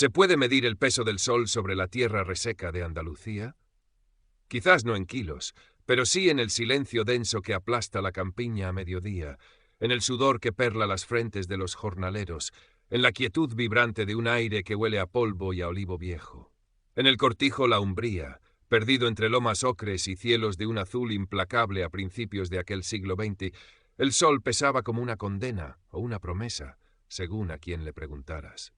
¿Se puede medir el peso del sol sobre la tierra reseca de Andalucía? Quizás no en kilos, pero sí en el silencio denso que aplasta la campiña a mediodía, en el sudor que perla las frentes de los jornaleros, en la quietud vibrante de un aire que huele a polvo y a olivo viejo. En el cortijo la umbría, perdido entre lomas ocres y cielos de un azul implacable a principios de aquel siglo XX, el sol pesaba como una condena o una promesa, según a quien le preguntaras.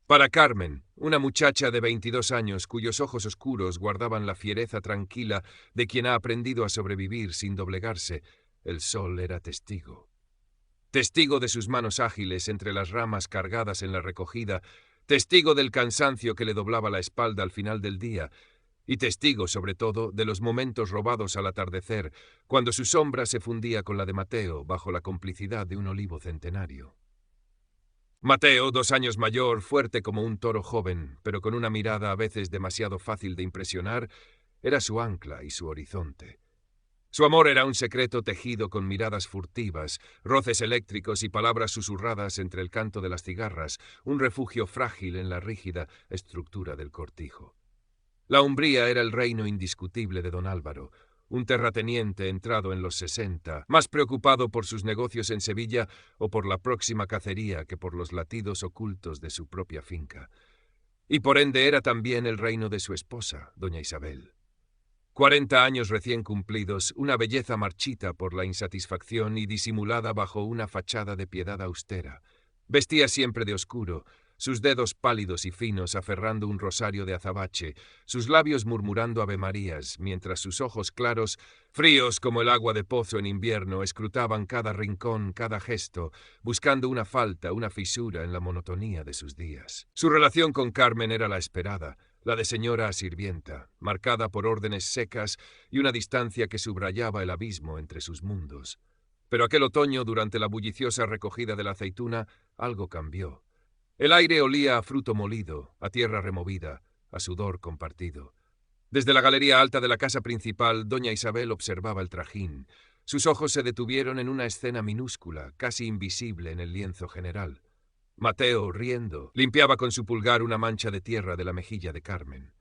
Para Carmen, una muchacha de 22 años cuyos ojos oscuros guardaban la fiereza tranquila de quien ha aprendido a sobrevivir sin doblegarse, el sol era testigo. Testigo de sus manos ágiles entre las ramas cargadas en la recogida, testigo del cansancio que le doblaba la espalda al final del día, y testigo, sobre todo, de los momentos robados al atardecer, cuando su sombra se fundía con la de Mateo bajo la complicidad de un olivo centenario. Mateo, 2 años mayor, fuerte como un toro joven, pero con una mirada a veces demasiado fácil de impresionar, era su ancla y su horizonte. Su amor era un secreto tejido con miradas furtivas, roces eléctricos y palabras susurradas entre el canto de las cigarras, un refugio frágil en la rígida estructura del cortijo. La Umbría era el reino indiscutible de don Álvaro, un terrateniente entrado en los 60, más preocupado por sus negocios en Sevilla o por la próxima cacería que por los latidos ocultos de su propia finca. Y por ende era también el reino de su esposa, doña Isabel. 40 años recién cumplidos, una belleza marchita por la insatisfacción y disimulada bajo una fachada de piedad austera. Vestía siempre de oscuro, sus dedos pálidos y finos aferrando un rosario de azabache, sus labios murmurando avemarías, mientras sus ojos claros, fríos como el agua de pozo en invierno, escrutaban cada rincón, cada gesto, buscando una falta, una fisura en la monotonía de sus días. Su relación con Carmen era la esperada, la de señora a sirvienta, marcada por órdenes secas y una distancia que subrayaba el abismo entre sus mundos. Pero aquel otoño, durante la bulliciosa recogida de la aceituna, algo cambió. El aire olía a fruto molido, a tierra removida, a sudor compartido. Desde la galería alta de la casa principal, doña Isabel observaba el trajín. Sus ojos se detuvieron en una escena minúscula, casi invisible en el lienzo general. Mateo, riendo, limpiaba con su pulgar una mancha de tierra de la mejilla de Carmen.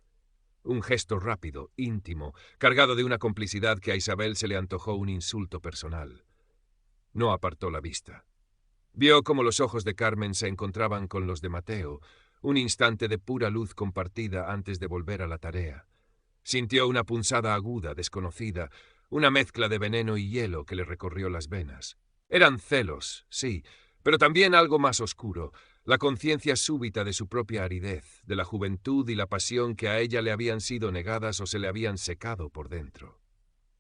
Un gesto rápido, íntimo, cargado de una complicidad que a Isabel se le antojó un insulto personal. No apartó la vista. Vio cómo los ojos de Carmen se encontraban con los de Mateo, un instante de pura luz compartida antes de volver a la tarea. Sintió una punzada aguda, desconocida, una mezcla de veneno y hielo que le recorrió las venas. Eran celos, sí, pero también algo más oscuro, la conciencia súbita de su propia aridez, de la juventud y la pasión que a ella le habían sido negadas o se le habían secado por dentro.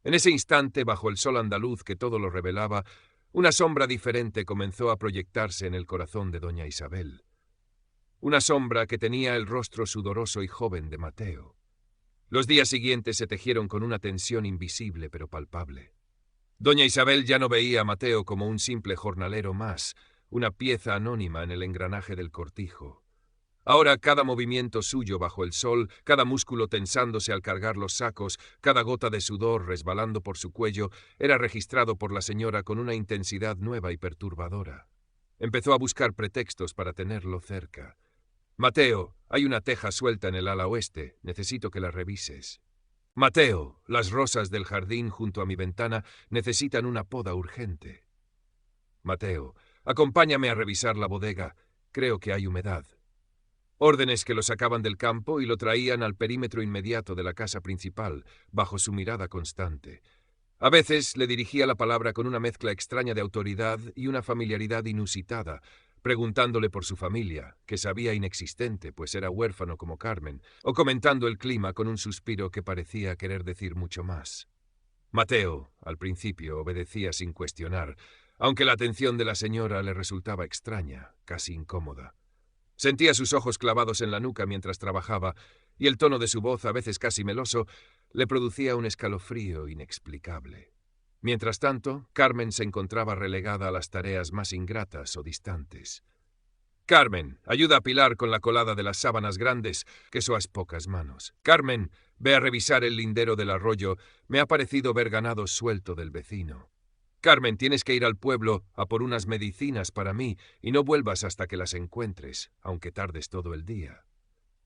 En ese instante, bajo el sol andaluz que todo lo revelaba, una sombra diferente comenzó a proyectarse en el corazón de doña Isabel. Una sombra que tenía el rostro sudoroso y joven de Mateo. Los días siguientes se tejieron con una tensión invisible pero palpable. Doña Isabel ya no veía a Mateo como un simple jornalero más, una pieza anónima en el engranaje del cortijo. Ahora cada movimiento suyo bajo el sol, cada músculo tensándose al cargar los sacos, cada gota de sudor resbalando por su cuello, era registrado por la señora con una intensidad nueva y perturbadora. Empezó a buscar pretextos para tenerlo cerca. «Mateo, hay una teja suelta en el ala oeste, necesito que la revises». «Mateo, las rosas del jardín junto a mi ventana necesitan una poda urgente». «Mateo, acompáñame a revisar la bodega, creo que hay humedad». Órdenes que lo sacaban del campo y lo traían al perímetro inmediato de la casa principal, bajo su mirada constante. A veces le dirigía la palabra con una mezcla extraña de autoridad y una familiaridad inusitada, preguntándole por su familia, que sabía inexistente, pues era huérfano como Carmen, o comentando el clima con un suspiro que parecía querer decir mucho más. Mateo, al principio, obedecía sin cuestionar, aunque la atención de la señora le resultaba extraña, casi incómoda. Sentía sus ojos clavados en la nuca mientras trabajaba, y el tono de su voz, a veces casi meloso, le producía un escalofrío inexplicable. Mientras tanto, Carmen se encontraba relegada a las tareas más ingratas o distantes. «Carmen, ayuda a Pilar con la colada de las sábanas grandes, que soas pocas manos. Carmen, ve a revisar el lindero del arroyo, me ha parecido ver ganado suelto del vecino. Carmen, tienes que ir al pueblo a por unas medicinas para mí y no vuelvas hasta que las encuentres, aunque tardes todo el día».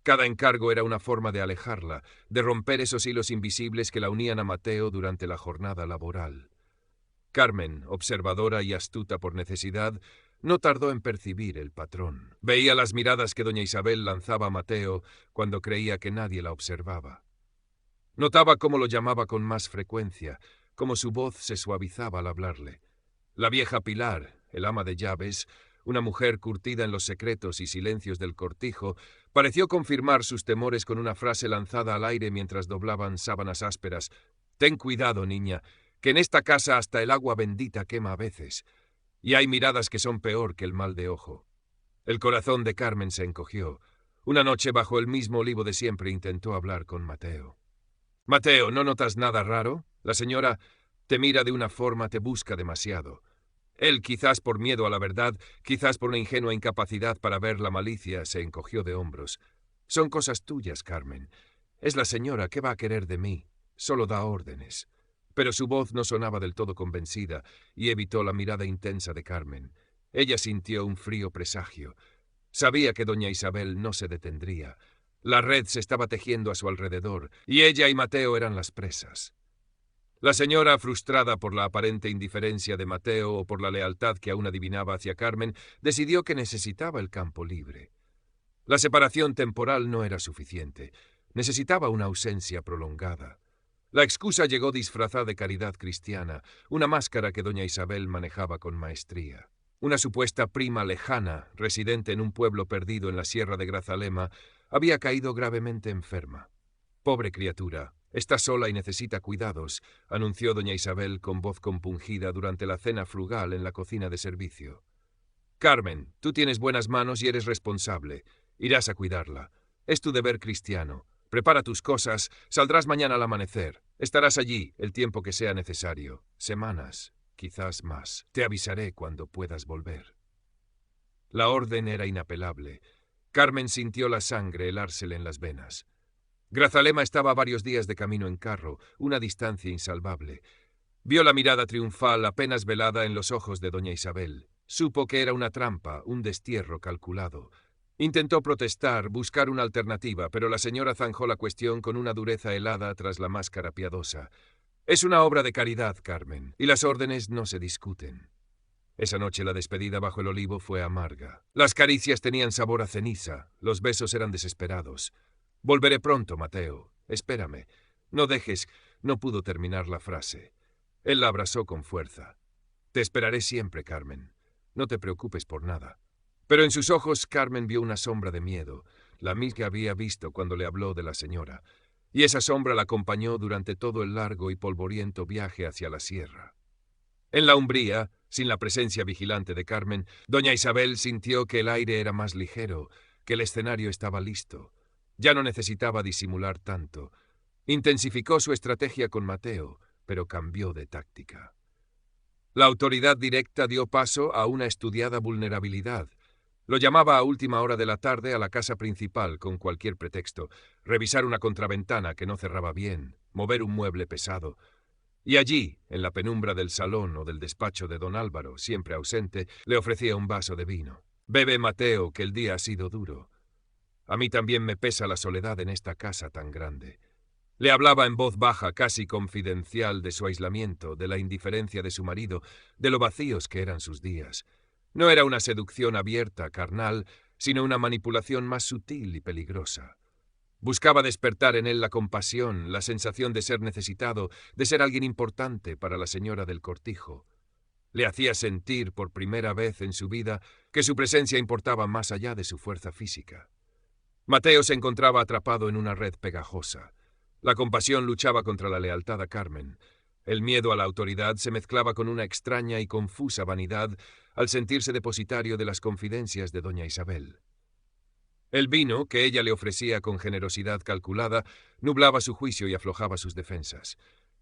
Cada encargo era una forma de alejarla, de romper esos hilos invisibles que la unían a Mateo durante la jornada laboral. Carmen, observadora y astuta por necesidad, no tardó en percibir el patrón. Veía las miradas que doña Isabel lanzaba a Mateo cuando creía que nadie la observaba. Notaba cómo lo llamaba con más frecuencia, cómo su voz se suavizaba al hablarle. La vieja Pilar, el ama de llaves, una mujer curtida en los secretos y silencios del cortijo, pareció confirmar sus temores con una frase lanzada al aire mientras doblaban sábanas ásperas. «Ten cuidado, niña, que en esta casa hasta el agua bendita quema a veces, y hay miradas que son peor que el mal de ojo». El corazón de Carmen se encogió. Una noche bajo el mismo olivo de siempre intentó hablar con Mateo. «Mateo, ¿no notas nada raro? La señora te mira de una forma, te busca demasiado». Él, quizás por miedo a la verdad, quizás por una ingenua incapacidad para ver la malicia, se encogió de hombros. «Son cosas tuyas, Carmen. Es la señora, ¿qué va a querer de mí? Solo da órdenes». Pero su voz no sonaba del todo convencida y evitó la mirada intensa de Carmen. Ella sintió un frío presagio. Sabía que doña Isabel no se detendría. La red se estaba tejiendo a su alrededor, y ella y Mateo eran las presas. La señora, frustrada por la aparente indiferencia de Mateo o por la lealtad que aún adivinaba hacia Carmen, decidió que necesitaba el campo libre. La separación temporal no era suficiente. Necesitaba una ausencia prolongada. La excusa llegó disfrazada de caridad cristiana, una máscara que doña Isabel manejaba con maestría. Una supuesta prima lejana, residente en un pueblo perdido en la sierra de Grazalema, había caído gravemente enferma. «Pobre criatura, está sola y necesita cuidados», anunció doña Isabel con voz compungida durante la cena frugal en la cocina de servicio. «Carmen, tú tienes buenas manos y eres responsable. Irás a cuidarla. Es tu deber cristiano. Prepara tus cosas, saldrás mañana al amanecer. Estarás allí el tiempo que sea necesario. Semanas, quizás más. Te avisaré cuando puedas volver». La orden era inapelable. Carmen sintió la sangre helársele en las venas. Grazalema estaba a varios días de camino en carro, una distancia insalvable. Vio la mirada triunfal apenas velada en los ojos de doña Isabel. Supo que era una trampa, un destierro calculado. Intentó protestar, buscar una alternativa, pero la señora zanjó la cuestión con una dureza helada tras la máscara piadosa. «Es una obra de caridad, Carmen, y las órdenes no se discuten». Esa noche la despedida bajo el olivo fue amarga. Las caricias tenían sabor a ceniza, los besos eran desesperados. «Volveré pronto, Mateo. Espérame. No dejes». No pudo terminar la frase. Él la abrazó con fuerza. «Te esperaré siempre, Carmen. No te preocupes por nada». Pero en sus ojos Carmen vio una sombra de miedo, la misma que había visto cuando le habló de la señora, y esa sombra la acompañó durante todo el largo y polvoriento viaje hacia la sierra. En la umbría, sin la presencia vigilante de Carmen, doña Isabel sintió que el aire era más ligero, que el escenario estaba listo. Ya no necesitaba disimular tanto. Intensificó su estrategia con Mateo, pero cambió de táctica. La autoridad directa dio paso a una estudiada vulnerabilidad. Lo llamaba a última hora de la tarde a la casa principal con cualquier pretexto, revisar una contraventana que no cerraba bien, mover un mueble pesado. Y allí, en la penumbra del salón o del despacho de don Álvaro, siempre ausente, le ofrecía un vaso de vino. «Bebe, Mateo, que el día ha sido duro. A mí también me pesa la soledad en esta casa tan grande». Le hablaba en voz baja, casi confidencial, de su aislamiento, de la indiferencia de su marido, de lo vacíos que eran sus días. No era una seducción abierta, carnal, sino una manipulación más sutil y peligrosa. Buscaba despertar en él la compasión, la sensación de ser necesitado, de ser alguien importante para la señora del cortijo. Le hacía sentir, por primera vez en su vida, que su presencia importaba más allá de su fuerza física. Mateo se encontraba atrapado en una red pegajosa. La compasión luchaba contra la lealtad a Carmen. El miedo a la autoridad se mezclaba con una extraña y confusa vanidad al sentirse depositario de las confidencias de doña Isabel. El vino, que ella le ofrecía con generosidad calculada, nublaba su juicio y aflojaba sus defensas.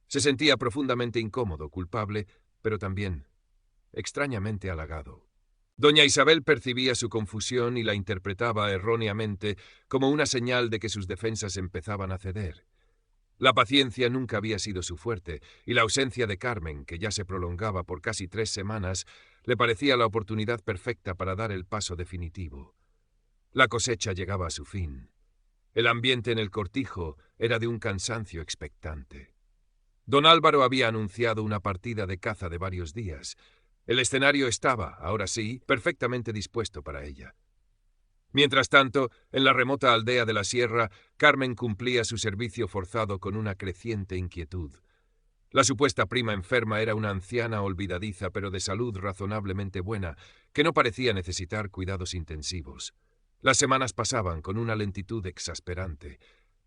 Se sentía profundamente incómodo, culpable, pero también extrañamente halagado. Doña Isabel percibía su confusión y la interpretaba erróneamente como una señal de que sus defensas empezaban a ceder. La paciencia nunca había sido su fuerte, y la ausencia de Carmen, que ya se prolongaba por casi 3 semanas, le parecía la oportunidad perfecta para dar el paso definitivo. La cosecha llegaba a su fin. El ambiente en el cortijo era de un cansancio expectante. Don Álvaro había anunciado una partida de caza de varios días. El escenario estaba, ahora sí, perfectamente dispuesto para ella. Mientras tanto, en la remota aldea de la sierra, Carmen cumplía su servicio forzado con una creciente inquietud. La supuesta prima enferma era una anciana olvidadiza pero de salud razonablemente buena, que no parecía necesitar cuidados intensivos. Las semanas pasaban con una lentitud exasperante.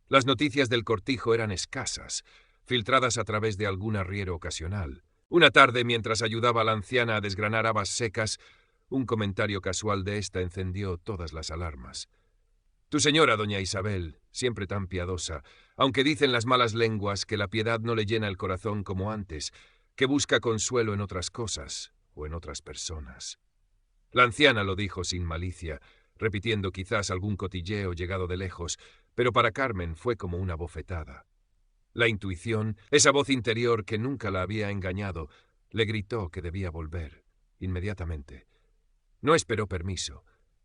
Las noticias del cortijo eran escasas, filtradas a través de algún arriero ocasional. Una tarde, mientras ayudaba a la anciana a desgranar habas secas, un comentario casual de ésta encendió todas las alarmas. Tu señora, doña Isabel, siempre tan piadosa, aunque dicen las malas lenguas que la piedad no le llena el corazón como antes, que busca consuelo en otras cosas o en otras personas. La anciana lo dijo sin malicia, repitiendo quizás algún cotilleo llegado de lejos, pero para Carmen fue como una bofetada. La intuición, esa voz interior que nunca la había engañado, le gritó que debía volver, inmediatamente. No esperó permiso.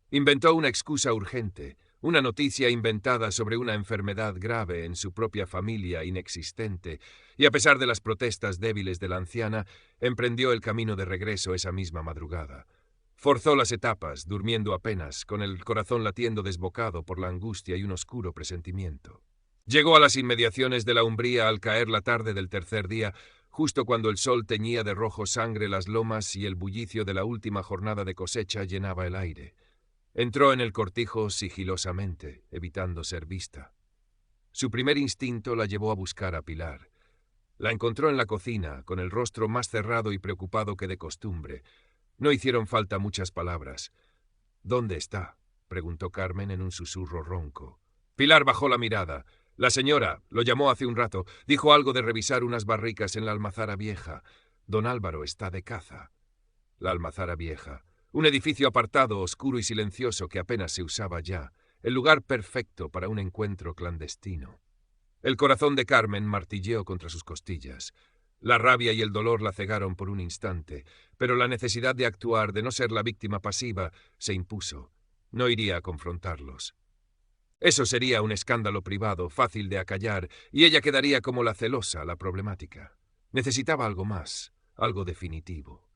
Inventó una excusa urgente, una noticia inventada sobre una enfermedad grave en su propia familia inexistente, y a pesar de las protestas débiles de la anciana, emprendió el camino de regreso esa misma madrugada. Forzó las etapas, durmiendo apenas, con el corazón latiendo desbocado por la angustia y un oscuro presentimiento. Llegó a las inmediaciones de la umbría al caer la tarde del tercer día, justo cuando el sol teñía de rojo sangre las lomas y el bullicio de la última jornada de cosecha llenaba el aire. Entró en el cortijo sigilosamente, evitando ser vista. Su primer instinto la llevó a buscar a Pilar. La encontró en la cocina, con el rostro más cerrado y preocupado que de costumbre. No hicieron falta muchas palabras. ¿Dónde está?, preguntó Carmen en un susurro ronco. Pilar bajó la mirada. La señora, lo llamó hace un rato, dijo algo de revisar unas barricas en la Almazara Vieja. Don Álvaro está de caza. La Almazara Vieja. Un edificio apartado, oscuro y silencioso que apenas se usaba ya. El lugar perfecto para un encuentro clandestino. El corazón de Carmen martilleó contra sus costillas. La rabia y el dolor la cegaron por un instante, pero la necesidad de actuar, de no ser la víctima pasiva, se impuso. No iría a confrontarlos. Eso sería un escándalo privado, fácil de acallar, y ella quedaría como la celosa, la problemática. Necesitaba algo más, algo definitivo.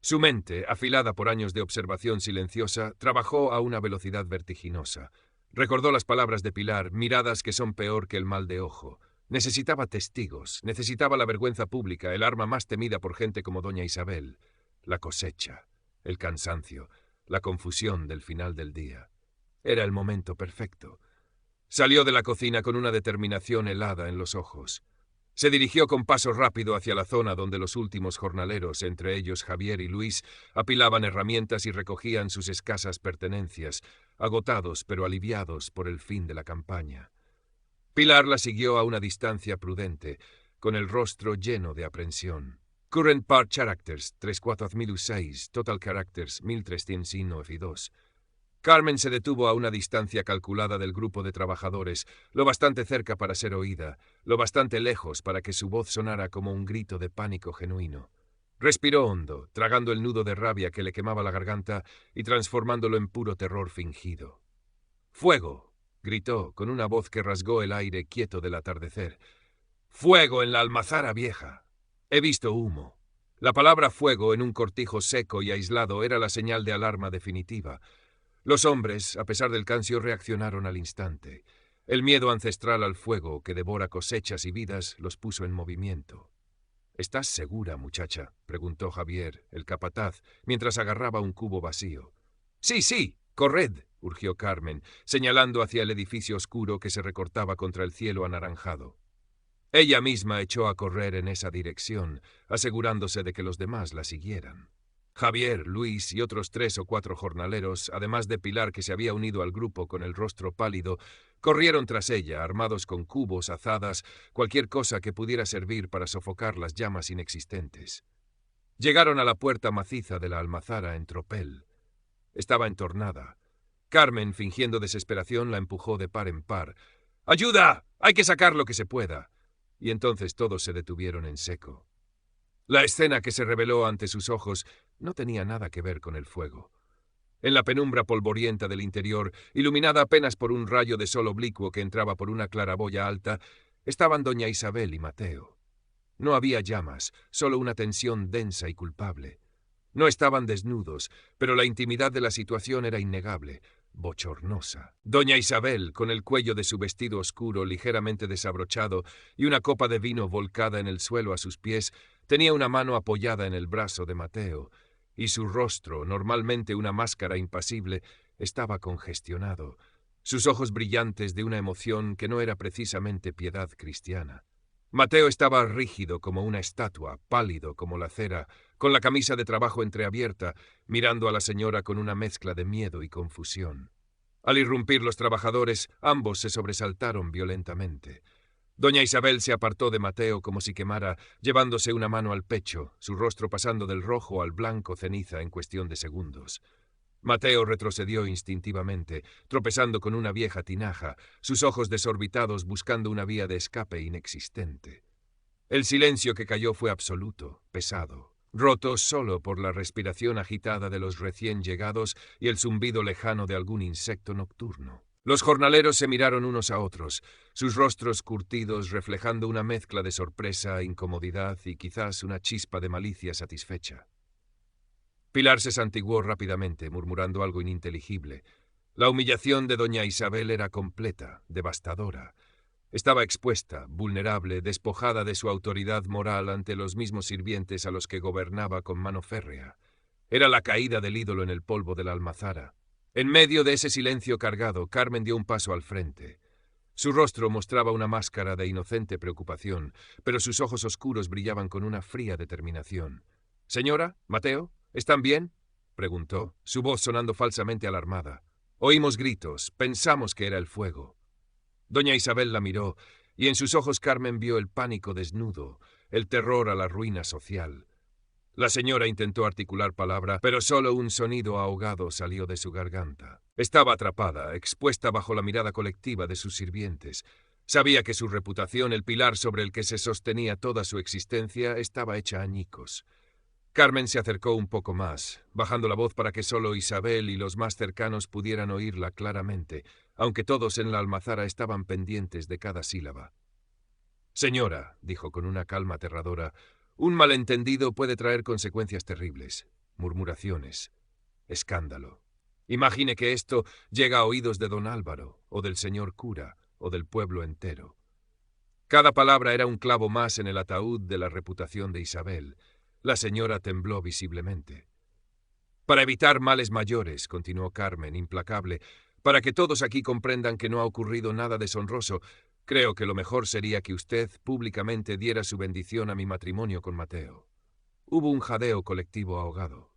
Su mente, afilada por años de observación silenciosa, trabajó a una velocidad vertiginosa. Recordó las palabras de Pilar, miradas que son peor que el mal de ojo. Necesitaba testigos, necesitaba la vergüenza pública, el arma más temida por gente como doña Isabel. La cosecha, el cansancio, la confusión del final del día. Era el momento perfecto. Salió de la cocina con una determinación helada en los ojos. Se dirigió con paso rápido hacia la zona donde los últimos jornaleros, entre ellos Javier y Luis, apilaban herramientas y recogían sus escasas pertenencias, agotados pero aliviados por el fin de la campaña. Pilar la siguió a una distancia prudente, con el rostro lleno de aprensión. Current part characters, 34.006, total characters, 1392. Carmen se detuvo a una distancia calculada del grupo de trabajadores, lo bastante cerca para ser oída, lo bastante lejos para que su voz sonara como un grito de pánico genuino. Respiró hondo, tragando el nudo de rabia que le quemaba la garganta y transformándolo en puro terror fingido. ¡Fuego!, gritó, con una voz que rasgó el aire quieto del atardecer. ¡Fuego en la Almazara Vieja! He visto humo. La palabra fuego en un cortijo seco y aislado era la señal de alarma definitiva. Los hombres, a pesar del cansancio, reaccionaron al instante. El miedo ancestral al fuego, que devora cosechas y vidas, los puso en movimiento. ¿Estás segura, muchacha?, preguntó Javier, el capataz, mientras agarraba un cubo vacío. Sí, sí, corred, urgió Carmen, señalando hacia el edificio oscuro que se recortaba contra el cielo anaranjado. Ella misma echó a correr en esa dirección, asegurándose de que los demás la siguieran. Javier, Luis y otros 3 o 4 jornaleros, además de Pilar, que se había unido al grupo con el rostro pálido, corrieron tras ella, armados con cubos, azadas, cualquier cosa que pudiera servir para sofocar las llamas inexistentes. Llegaron a la puerta maciza de la almazara en tropel. Estaba entornada. Carmen, fingiendo desesperación, la empujó de par en par. ¡Ayuda! ¡Hay que sacar lo que se pueda! Y entonces todos se detuvieron en seco. La escena que se reveló ante sus ojos no tenía nada que ver con el fuego. En la penumbra polvorienta del interior, iluminada apenas por un rayo de sol oblicuo que entraba por una claraboya alta, estaban doña Isabel y Mateo. No había llamas, solo una tensión densa y culpable. No estaban desnudos, pero la intimidad de la situación era innegable, bochornosa. Doña Isabel, con el cuello de su vestido oscuro ligeramente desabrochado y una copa de vino volcada en el suelo a sus pies, tenía una mano apoyada en el brazo de Mateo, y su rostro, normalmente una máscara impasible, estaba congestionado, sus ojos brillantes de una emoción que no era precisamente piedad cristiana. Mateo estaba rígido como una estatua, pálido como la cera, con la camisa de trabajo entreabierta, mirando a la señora con una mezcla de miedo y confusión. Al irrumpir los trabajadores, ambos se sobresaltaron violentamente. Doña Isabel se apartó de Mateo como si quemara, llevándose una mano al pecho, su rostro pasando del rojo al blanco ceniza en cuestión de segundos. Mateo retrocedió instintivamente, tropezando con una vieja tinaja, sus ojos desorbitados buscando una vía de escape inexistente. El silencio que cayó fue absoluto, pesado, roto solo por la respiración agitada de los recién llegados y el zumbido lejano de algún insecto nocturno. Los jornaleros se miraron unos a otros, sus rostros curtidos reflejando una mezcla de sorpresa, incomodidad y quizás una chispa de malicia satisfecha. Pilar se santiguó rápidamente, murmurando algo ininteligible. La humillación de doña Isabel era completa, devastadora. Estaba expuesta, vulnerable, despojada de su autoridad moral ante los mismos sirvientes a los que gobernaba con mano férrea. Era la caída del ídolo en el polvo de la almazara. En medio de ese silencio cargado, Carmen dio un paso al frente. Su rostro mostraba una máscara de inocente preocupación, pero sus ojos oscuros brillaban con una fría determinación. «Señora, Mateo, ¿están bien?», preguntó, su voz sonando falsamente alarmada. Oímos gritos, pensamos que era el fuego. Doña Isabel la miró, y en sus ojos Carmen vio el pánico desnudo, el terror a la ruina social. La señora intentó articular palabra, pero solo un sonido ahogado salió de su garganta. Estaba atrapada, expuesta bajo la mirada colectiva de sus sirvientes. Sabía que su reputación, el pilar sobre el que se sostenía toda su existencia, estaba hecha añicos. Carmen se acercó un poco más, bajando la voz para que solo Isabel y los más cercanos pudieran oírla claramente, aunque todos en la almazara estaban pendientes de cada sílaba. «Señora», dijo con una calma aterradora, «un malentendido puede traer consecuencias terribles, murmuraciones, escándalo. Imagine que esto llega a oídos de don Álvaro, o del señor cura, o del pueblo entero». Cada palabra era un clavo más en el ataúd de la reputación de Isabel. La señora tembló visiblemente. «Para evitar males mayores», continuó Carmen, implacable, «para que todos aquí comprendan que no ha ocurrido nada deshonroso, creo que lo mejor sería que usted públicamente diera su bendición a mi matrimonio con Mateo». Hubo un jadeo colectivo ahogado.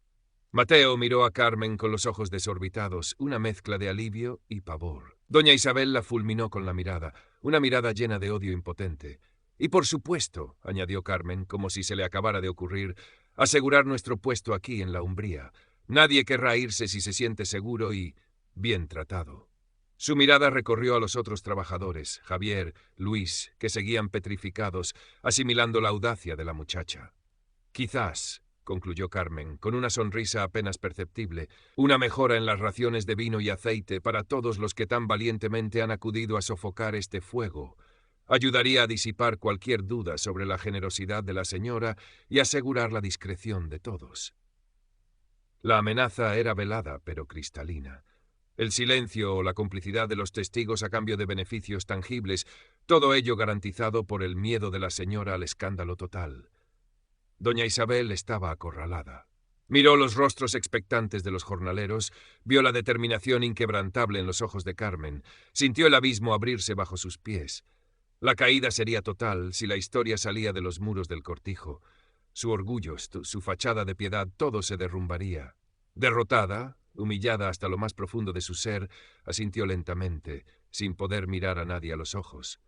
Mateo miró a Carmen con los ojos desorbitados, una mezcla de alivio y pavor. Doña Isabel la fulminó con la mirada, una mirada llena de odio impotente. «Y por supuesto», añadió Carmen, como si se le acabara de ocurrir, «asegurar nuestro puesto aquí en la Umbría. Nadie querrá irse si se siente seguro y bien tratado». Su mirada recorrió a los otros trabajadores, Javier, Luis, que seguían petrificados, asimilando la audacia de la muchacha. «Quizás», concluyó Carmen, con una sonrisa apenas perceptible, «una mejora en las raciones de vino y aceite para todos los que tan valientemente han acudido a sofocar este fuego ayudaría a disipar cualquier duda sobre la generosidad de la señora y asegurar la discreción de todos». La amenaza era velada, pero cristalina. El silencio o la complicidad de los testigos a cambio de beneficios tangibles, todo ello garantizado por el miedo de la señora al escándalo total. Doña Isabel estaba acorralada. Miró los rostros expectantes de los jornaleros, vio la determinación inquebrantable en los ojos de Carmen, sintió el abismo abrirse bajo sus pies. La caída sería total si la historia salía de los muros del cortijo. Su orgullo, su fachada de piedad, todo se derrumbaría. Derrotada, humillada hasta lo más profundo de su ser, asintió lentamente, sin poder mirar a nadie a los ojos.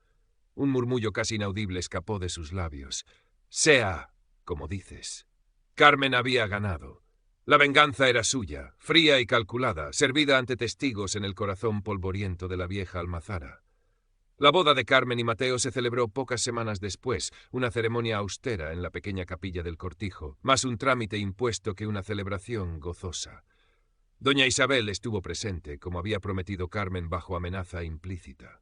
Un murmullo casi inaudible escapó de sus labios. «Sea como dices». Carmen había ganado. La venganza era suya, fría y calculada, servida ante testigos en el corazón polvoriento de la vieja almazara. La boda de Carmen y Mateo se celebró pocas semanas después, una ceremonia austera en la pequeña capilla del cortijo, más un trámite impuesto que una celebración gozosa. Doña Isabel estuvo presente, como había prometido Carmen bajo amenaza implícita.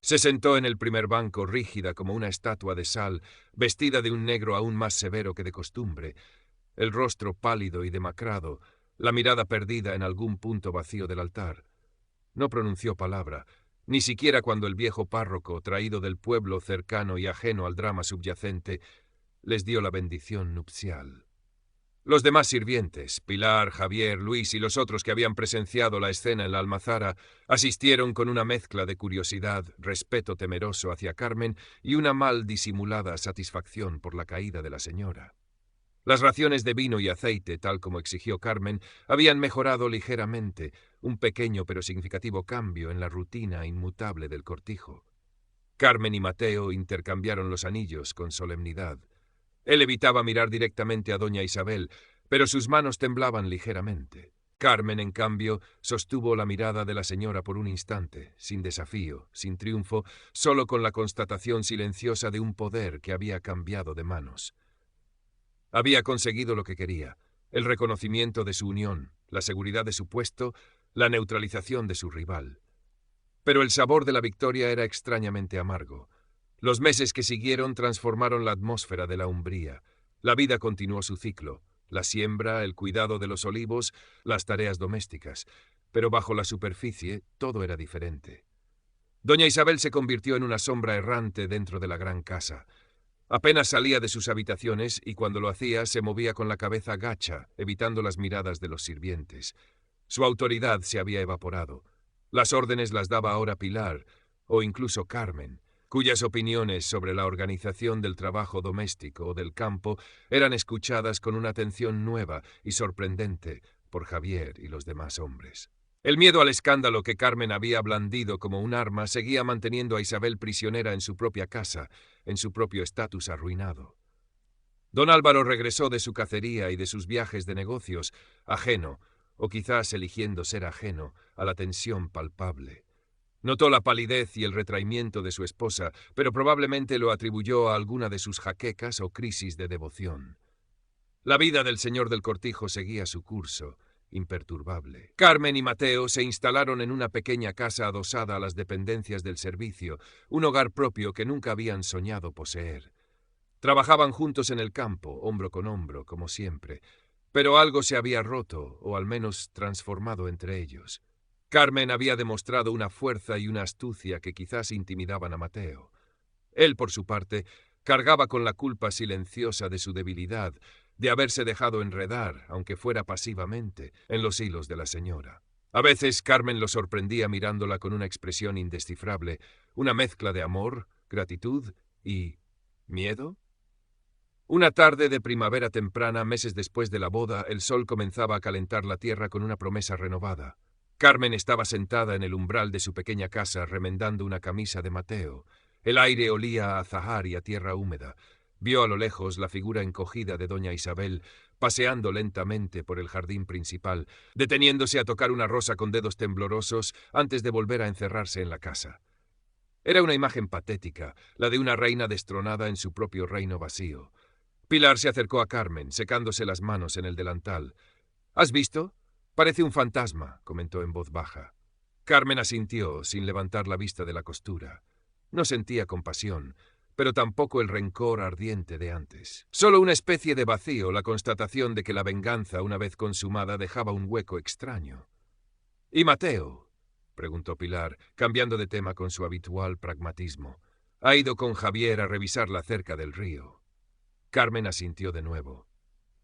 Se sentó en el primer banco, rígida como una estatua de sal, vestida de un negro aún más severo que de costumbre, el rostro pálido y demacrado, la mirada perdida en algún punto vacío del altar. No pronunció palabra, ni siquiera cuando el viejo párroco, traído del pueblo cercano y ajeno al drama subyacente, les dio la bendición nupcial. Los demás sirvientes, Pilar, Javier, Luis y los otros que habían presenciado la escena en la almazara, asistieron con una mezcla de curiosidad, respeto temeroso hacia Carmen y una mal disimulada satisfacción por la caída de la señora. Las raciones de vino y aceite, tal como exigió Carmen, habían mejorado ligeramente, un pequeño pero significativo cambio en la rutina inmutable del cortijo. Carmen y Mateo intercambiaron los anillos con solemnidad. Él evitaba mirar directamente a doña Isabel, pero sus manos temblaban ligeramente. Carmen, en cambio, sostuvo la mirada de la señora por un instante, sin desafío, sin triunfo, solo con la constatación silenciosa de un poder que había cambiado de manos. Había conseguido lo que quería, el reconocimiento de su unión, la seguridad de su puesto, la neutralización de su rival. Pero el sabor de la victoria era extrañamente amargo. Los meses que siguieron transformaron la atmósfera de la umbría. La vida continuó su ciclo, la siembra, el cuidado de los olivos, las tareas domésticas. Pero bajo la superficie todo era diferente. Doña Isabel se convirtió en una sombra errante dentro de la gran casa. Apenas salía de sus habitaciones y cuando lo hacía se movía con la cabeza gacha, evitando las miradas de los sirvientes. Su autoridad se había evaporado. Las órdenes las daba ahora Pilar, o incluso Carmen, cuyas opiniones sobre la organización del trabajo doméstico o del campo eran escuchadas con una atención nueva y sorprendente por Javier y los demás hombres. El miedo al escándalo que Carmen había blandido como un arma seguía manteniendo a Isabel prisionera en su propia casa, en su propio estatus arruinado. Don Álvaro regresó de su cacería y de sus viajes de negocios, ajeno, o quizás eligiendo ser ajeno, a la tensión palpable. Notó la palidez y el retraimiento de su esposa, pero probablemente lo atribuyó a alguna de sus jaquecas o crisis de devoción. La vida del señor del cortijo seguía su curso, imperturbable. Carmen y Mateo se instalaron en una pequeña casa adosada a las dependencias del servicio, un hogar propio que nunca habían soñado poseer. Trabajaban juntos en el campo, hombro con hombro, como siempre, pero algo se había roto, o al menos transformado entre ellos. Carmen había demostrado una fuerza y una astucia que quizás intimidaban a Mateo. Él, por su parte, cargaba con la culpa silenciosa de su debilidad, de haberse dejado enredar, aunque fuera pasivamente, en los hilos de la señora. A veces Carmen lo sorprendía mirándola con una expresión indescifrable, una mezcla de amor, gratitud y ¿miedo? Una tarde de primavera temprana, meses después de la boda, el sol comenzaba a calentar la tierra con una promesa renovada. Carmen estaba sentada en el umbral de su pequeña casa remendando una camisa de Mateo. El aire olía a azahar y a tierra húmeda. Vio a lo lejos la figura encogida de doña Isabel, paseando lentamente por el jardín principal, deteniéndose a tocar una rosa con dedos temblorosos antes de volver a encerrarse en la casa. Era una imagen patética, la de una reina destronada en su propio reino vacío. Pilar se acercó a Carmen, secándose las manos en el delantal. ¿Has visto? Parece un fantasma, comentó en voz baja. Carmen asintió, sin levantar la vista de la costura. No sentía compasión, pero tampoco el rencor ardiente de antes. Solo una especie de vacío, la constatación de que la venganza, una vez consumada, dejaba un hueco extraño. ¿Y Mateo?, preguntó Pilar, cambiando de tema con su habitual pragmatismo. Ha ido con Javier a revisar la cerca del río. Carmen asintió de nuevo.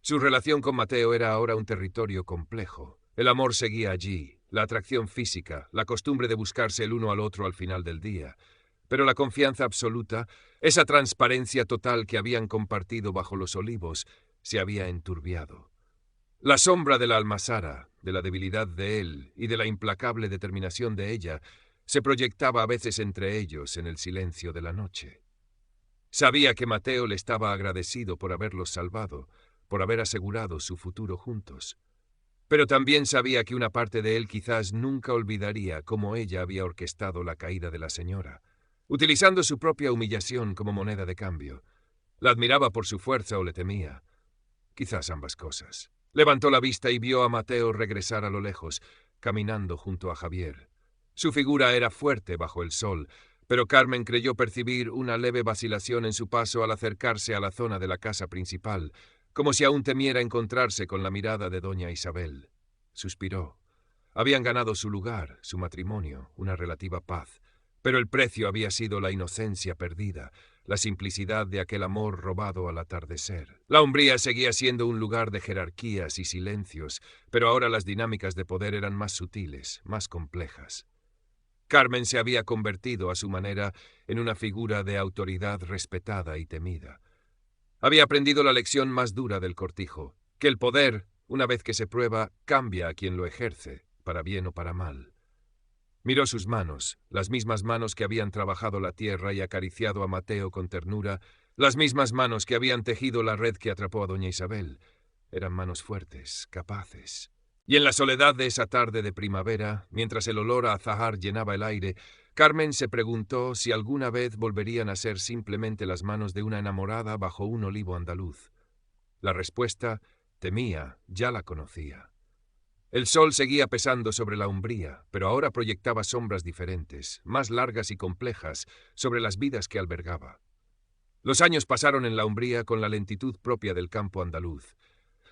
Su relación con Mateo era ahora un territorio complejo. El amor seguía allí, la atracción física, la costumbre de buscarse el uno al otro al final del día. Pero la confianza absoluta, esa transparencia total que habían compartido bajo los olivos, se había enturbiado. La sombra de la almazara, de la debilidad de él y de la implacable determinación de ella, se proyectaba a veces entre ellos en el silencio de la noche. Sabía que Mateo le estaba agradecido por haberlos salvado, por haber asegurado su futuro juntos. Pero también sabía que una parte de él quizás nunca olvidaría cómo ella había orquestado la caída de la señora, utilizando su propia humillación como moneda de cambio. La admiraba por su fuerza o le temía. Quizás ambas cosas. Levantó la vista y vio a Mateo regresar a lo lejos, caminando junto a Javier. Su figura era fuerte bajo el sol, pero Carmen creyó percibir una leve vacilación en su paso al acercarse a la zona de la casa principal, como si aún temiera encontrarse con la mirada de doña Isabel. Suspiró. Habían ganado su lugar, su matrimonio, una relativa paz, pero el precio había sido la inocencia perdida, la simplicidad de aquel amor robado al atardecer. La Umbría seguía siendo un lugar de jerarquías y silencios, pero ahora las dinámicas de poder eran más sutiles, más complejas. Carmen se había convertido, a su manera, en una figura de autoridad respetada y temida. Había aprendido la lección más dura del cortijo, que el poder, una vez que se prueba, cambia a quien lo ejerce, para bien o para mal. Miró sus manos, las mismas manos que habían trabajado la tierra y acariciado a Mateo con ternura, las mismas manos que habían tejido la red que atrapó a doña Isabel. Eran manos fuertes, capaces. Y en la soledad de esa tarde de primavera, mientras el olor a azahar llenaba el aire, Carmen se preguntó si alguna vez volverían a ser simplemente las manos de una enamorada bajo un olivo andaluz. La respuesta, temía, ya la conocía. El sol seguía pesando sobre la Umbría, pero ahora proyectaba sombras diferentes, más largas y complejas, sobre las vidas que albergaba. Los años pasaron en la Umbría con la lentitud propia del campo andaluz.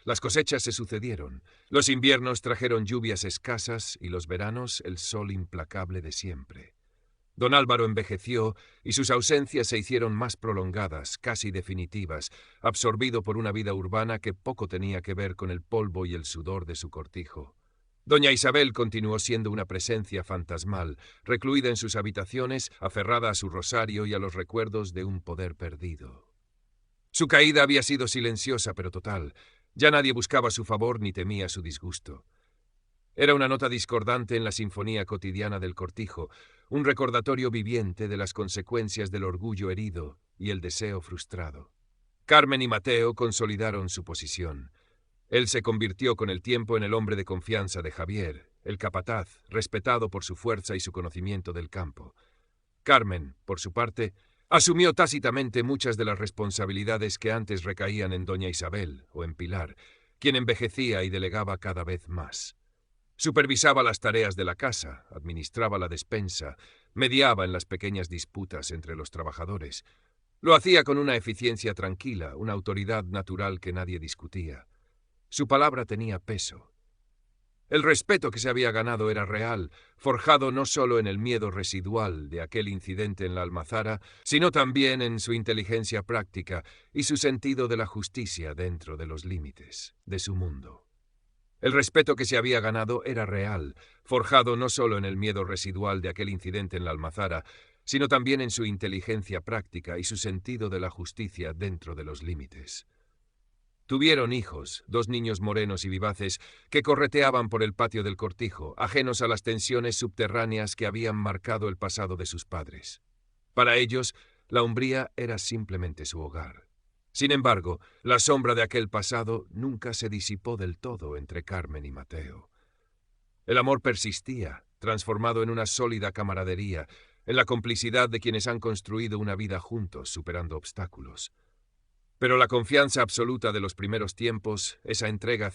Las cosechas se sucedieron, los inviernos trajeron lluvias escasas y los veranos el sol implacable de siempre. Don Álvaro envejeció y sus ausencias se hicieron más prolongadas, casi definitivas, absorbido por una vida urbana que poco tenía que ver con el polvo y el sudor de su cortijo. Doña Isabel continuó siendo una presencia fantasmal, recluida en sus habitaciones, aferrada a su rosario y a los recuerdos de un poder perdido. Su caída había sido silenciosa pero total. Ya nadie buscaba su favor ni temía su disgusto. Era una nota discordante en la sinfonía cotidiana del cortijo, un recordatorio viviente de las consecuencias del orgullo herido y el deseo frustrado. Carmen y Mateo consolidaron su posición. Él se convirtió con el tiempo en el hombre de confianza de Javier, el capataz, respetado por su fuerza y su conocimiento del campo. Carmen, por su parte, asumió tácitamente muchas de las responsabilidades que antes recaían en doña Isabel o en Pilar, quien envejecía y delegaba cada vez más. Supervisaba las tareas de la casa, administraba la despensa, mediaba en las pequeñas disputas entre los trabajadores. Lo hacía con una eficiencia tranquila, una autoridad natural que nadie discutía. Su palabra tenía peso. El respeto que se había ganado era real, forjado no solo en el miedo residual de aquel incidente en la Almazara, sino también en su inteligencia práctica y su sentido de la justicia dentro de los límites de su mundo. El respeto que se había ganado era real, forjado no solo en el miedo residual de aquel incidente en la Almazara, sino también en su inteligencia práctica y su sentido de la justicia dentro de los límites. Tuvieron hijos, 2 niños morenos y vivaces, que correteaban por el patio del cortijo, ajenos a las tensiones subterráneas que habían marcado el pasado de sus padres. Para ellos, la Umbría era simplemente su hogar. Sin embargo, la sombra de aquel pasado nunca se disipó del todo entre Carmen y Mateo. El amor persistía, transformado en una sólida camaradería, en la complicidad de quienes han construido una vida juntos, superando obstáculos. Pero la confianza absoluta de los primeros tiempos, esa entrega ciega,